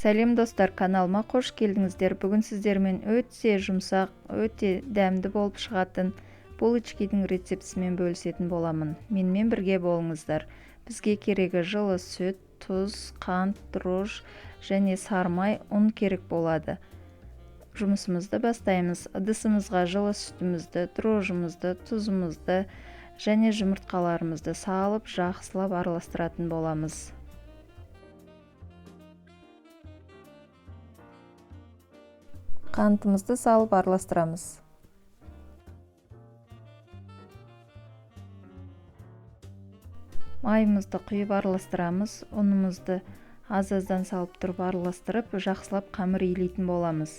Сәлем достар, каналыма қош келдіңіздер. Бүгін сіздермен өте жұмсақ, өте дәмді болып шығатын булочкидің рецептісімен бөлісетін боламын. Менімен бірге болыңыздар. Бізге керегі жылы сүт, тұз, қант, дрож және сармай, ұн керек болады. Жұмысымызды бастаймыз. Ыдысымызға жылы сүтімізді, дрожжымызды, тұзымызды және жұмыртқаларымызды салып, жақсылап араластыратын боламыз. Қантымызды салып араластырамыз. Майымызды құйып араластырамыз. Ұнымызды аз-аздан салып тұрып араластырып, жақсылап қамыр илейтін боламыз.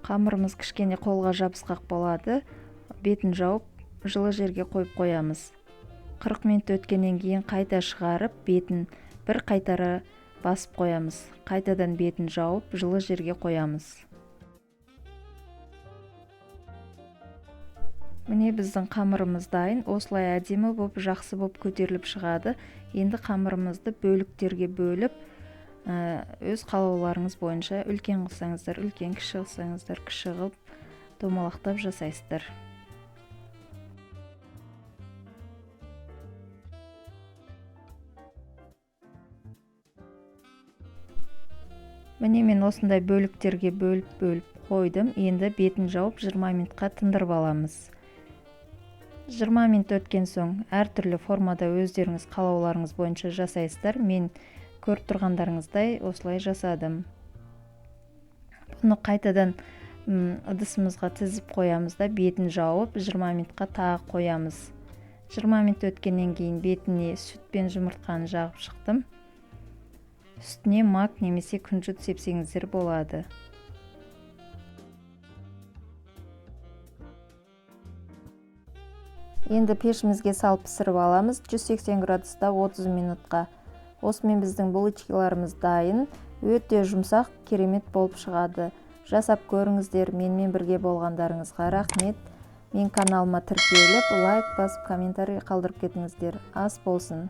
Қамырымыз кішкене қолға жабысқақ болады. Бетін жауып, жылы жерге қойып қоямыз. 40 минут өткеннен кейін қайта шығарып, бетін бір қайтара басып қоямыз. Қайтадан бетін жауып, жылы жерге қоямыз. Міне біздің қамырымыз дайын. Осылай әдемі болып, жақсы болып көтеріліп шығады. Енді қамырымызды бөліктерге бөліп, өз қалауларыңыз бойынша үлкен қылсаңыздар, үлкен, кіші қылсаңыздар, кіші қылып, домалақтап жасайсыздар. Міне мен осындай бөліктерге бөліп қойдым. Енді бетін жауып 20 минутқа тындырып аламыз. 20 минут өткен соң әртүрлі формада өздеріңіз қалауларыңыз бойынша жасайсыздар. Мен көріп тұрғандарыңыздай осылай жасадым. Бұны қайтадан ыдысымызға тізіп қоямыз да бетін жауып 20 минутқа тағы қоямыз. 20 минут өткеннен кейін бетіне сүт пен жұмыртқаны жағып шықтым. Үстіне мак немесе күнжіт сепсеңіздер болады. Енді пешімізге салып пісіріп аламыз. 180 градуста 30 минутқа. Осымен біздің булочкаларымыз дайын. Өте жұмсақ, керемет болып шығады. Жасап көріңіздер. Менімен бірге болғандарыңызға рахмет. Мен каналыма тіркеліп, лайк басып, комментарий қалдырып кетіңіздер. Ас болсын.